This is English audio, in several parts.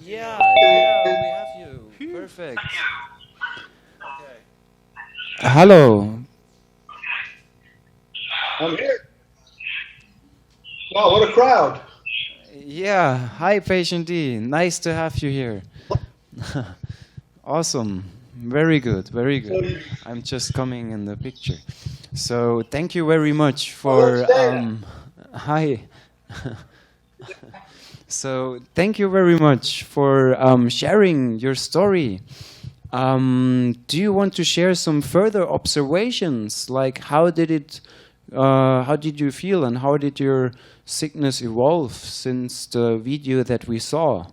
Yeah, yeah, we have you. Perfect. Hello. I'm here. Wow, what a crowd. Yeah, hi, Patient D. Nice to have you here. Awesome. Very good, very So, good. I'm just coming in the picture. So, thank you very much let's for. dance. Hi. So, thank you very much for sharing your story. Do you want to share some further observations? Like, how did you feel, and how did your sickness evolve since the video that we saw?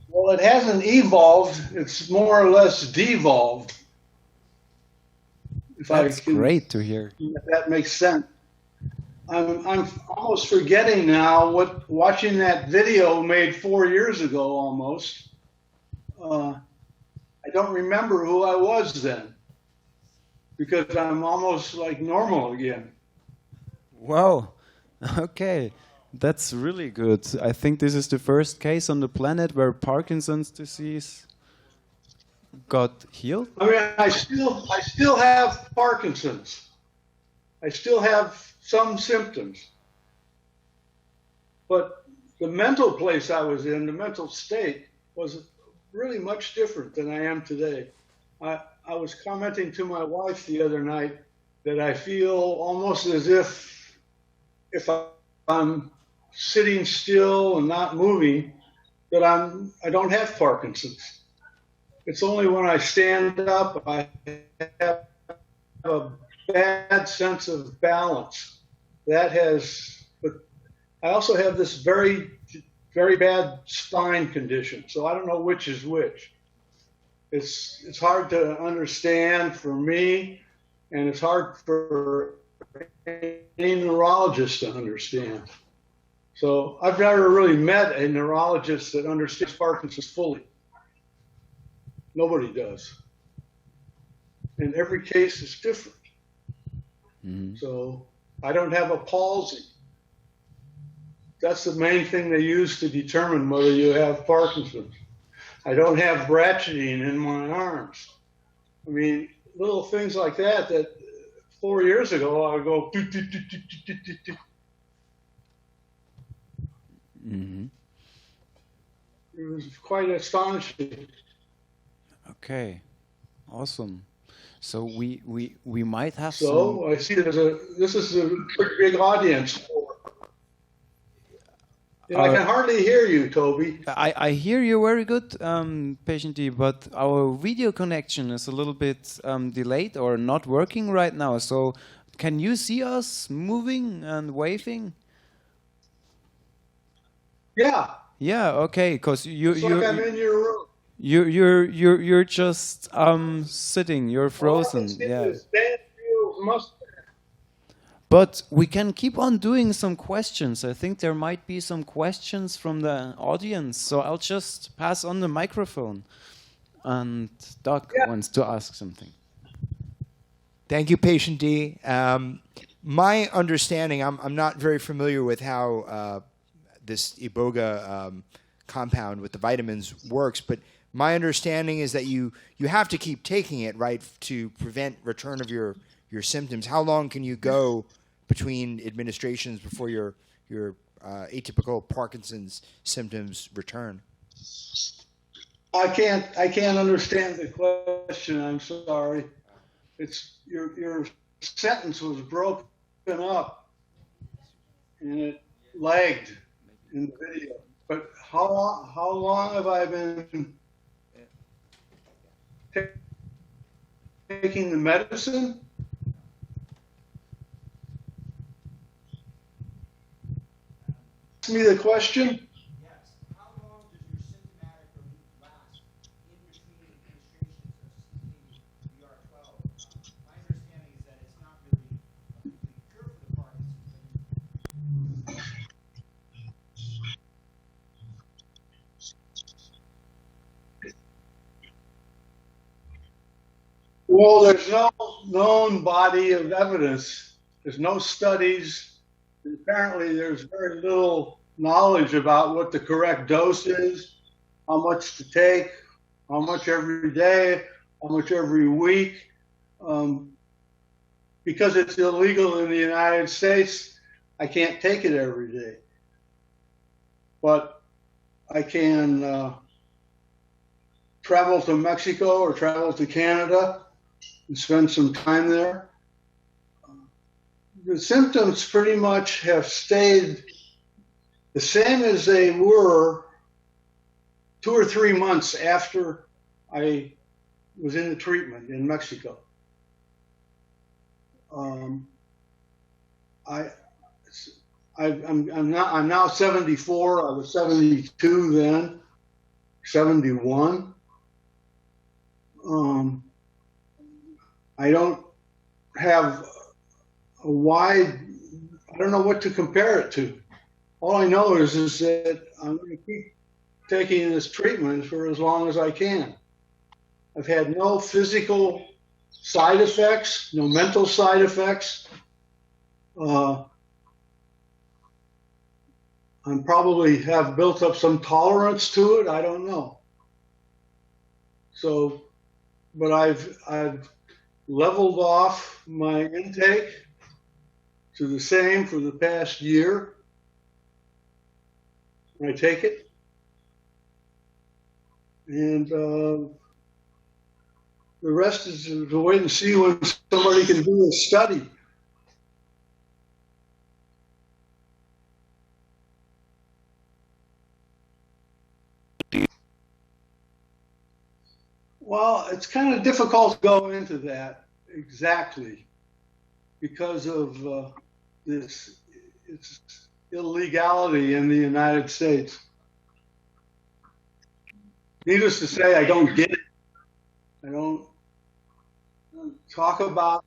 Well, it hasn't evolved. It's more or less devolved, if I That's can, great to hear. if that makes sense. I'm almost forgetting now what watching that video made 4 years ago almost. Uh, I don't remember who I was then because I'm almost like normal again. Wow. Okay. That's really good. I think this is the first case on the planet where Parkinson's disease got healed. I mean, I still have Parkinson's. I still have some symptoms. But the mental place I was in, the mental state, was really much different than I am today. I was commenting to my wife the other night that I feel almost as if I'm sitting still and not moving, that I don't have Parkinson's. It's only when I stand up I have a bad sense of balance. That has, but I also have this very bad spine condition. So I don't know which is which. It's hard to understand for me, and it's hard for any neurologist to understand. So I've never really met a neurologist that understands Parkinson's fully. Nobody does. And every case is different. Mhm. So I don't have a palsy. That's the main thing they use to determine whether you have Parkinson's. I don't have ratcheting in my arms. I mean, little things like that 4 years ago I would go. Mhm. It was quite astonishing. Okay. Awesome. So we might have some. So I see this is a pretty big audience. I Uh, can hardly hear you, Toby. I hear you very good, Patient D, but our video connection is a little bit delayed or not working right now. So can you see us moving and waving? Yeah, Yeah, okay, because it's like I'm in your room. you're just sitting, you're All I can frozen. see Yeah. is Dan Fields' mustache. But we can keep on doing some questions. I think there might be some questions from the audience. So I'll just pass on the microphone. And Doc Yeah, wants to ask something. Thank you, Patient D. My understanding, I'm not very familiar with how this Iboga compound with the vitamins works, but my understanding is that you have to keep taking it, right, to prevent return of your symptoms. How long can you go between administrations before your atypical Parkinson's symptoms return? I can't understand the question. I'm sorry. It's your sentence was broken up and it lagged in the video. But how long have I been taking the medicine? Ask me the question. Yes. How long does your symptomatic relief last in between administrations of CPVR12? My understanding is that it's not really a complete cure for the Parkinson's. Well, there's no known body of evidence. There's no studies. Apparently, there's very little knowledge about what the correct dose is, how much to take, how much every day, how much every week. Because it's illegal in the United States, I can't take it every day. But I can travel to Mexico or travel to Canada and spend some time there. The symptoms pretty much have stayed the same as they were 2 or 3 months after I was in the treatment in Mexico. I'm now 74. I was 72 then, 71. I don't have a wide. I don't know what to compare it to. All I know is that I'm going to keep taking this treatment for as long as I can. I've had no physical side effects, no mental side effects. I probably have built up some tolerance to it. I don't know. So, but I've leveled off my intake to the same for the past year. I take it, and the rest is to wait and see when somebody can do a study. Well, it's kind of difficult to go into that exactly because of this its illegality in the United States. Needless to say, I don't get it. I don't talk about.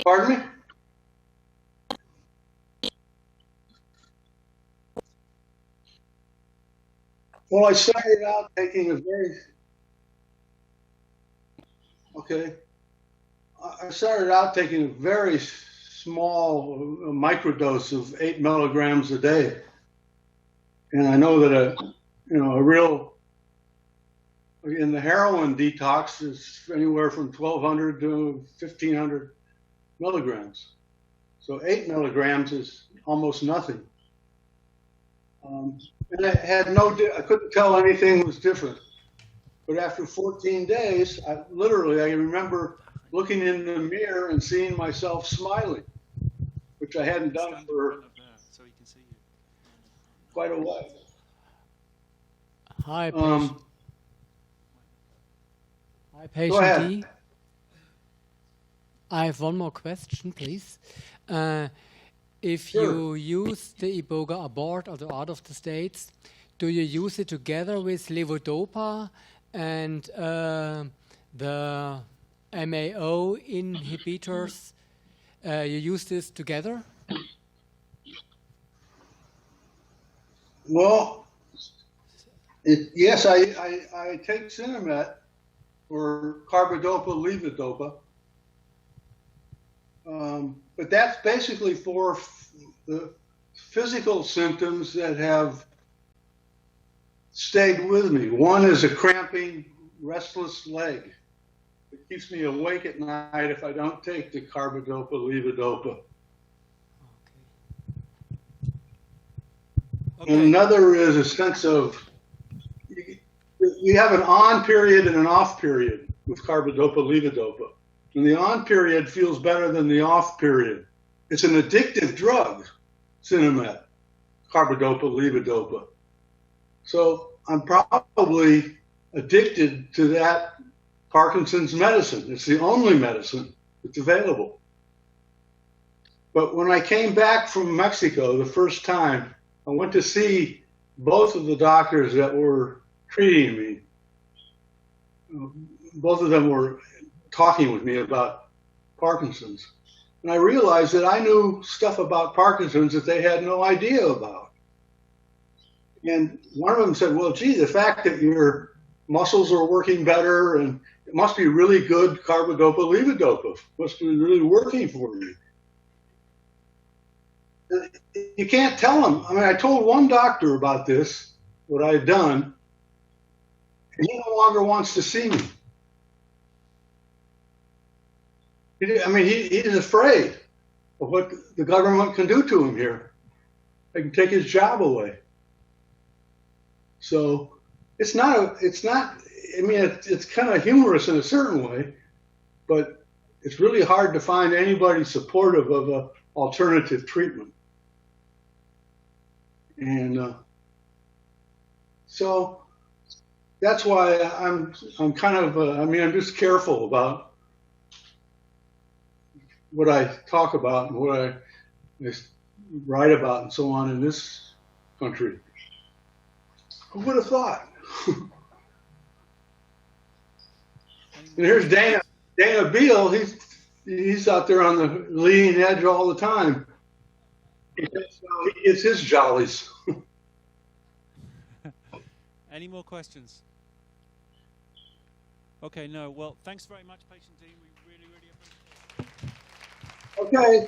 Pardon me? Well, I started out taking a very, okay. I started out taking a very small microdose of 8 milligrams a day. And I know that a real, in the heroin detox is anywhere from 1,200 to 1,500 milligrams. So 8 milligrams is almost nothing. And I had I couldn't tell anything was different. But after 14 days, I remember looking in the mirror and seeing myself smiling, which I hadn't done for quite a while. Hi, patient. Hi, Go patient ahead. D. I have one more question, please. If Sure. you use the Iboga aboard or out of the States, do you use it together with levodopa and the MAO inhibitors? You use this together? Well, yes, I take Cinemet or carbidopa, levodopa. But that's basically for the physical symptoms that have stayed with me. One is a cramping, restless leg. It keeps me awake at night if I don't take the carbidopa, levodopa. Okay. And another is a sense of, you have an on period and an off period with carbidopa, levodopa. And the on period feels better than the off period. It's an addictive drug, Cinemet, carbidopa, levodopa. So I'm probably addicted to that Parkinson's medicine. It's the only medicine that's available. But when I came back from Mexico the first time, I went to see both of the doctors that were treating me. Both of them were talking with me about Parkinson's. And I realized that I knew stuff about Parkinson's that they had no idea about. And one of them said, well, gee, the fact that your muscles are working better and it must be really good carbidopa levodopa. Must be really working for me. You can't tell them. I mean, I told one doctor about this, what I had done, and he no longer wants to see me. He's afraid of what the government can do to him here. They can take his job away. So it's kind of humorous in a certain way, but it's really hard to find anybody supportive of an alternative treatment. And so that's why I'm kind of, I'm just careful about what I talk about and what I write about and so on in this country. Who would have thought? And here's Dana Beal. He's out there on the leading edge all the time. It's his jollies. Any more questions? Okay, no. Well, thanks very much, Patient Dean. We really, really appreciate it. Okay.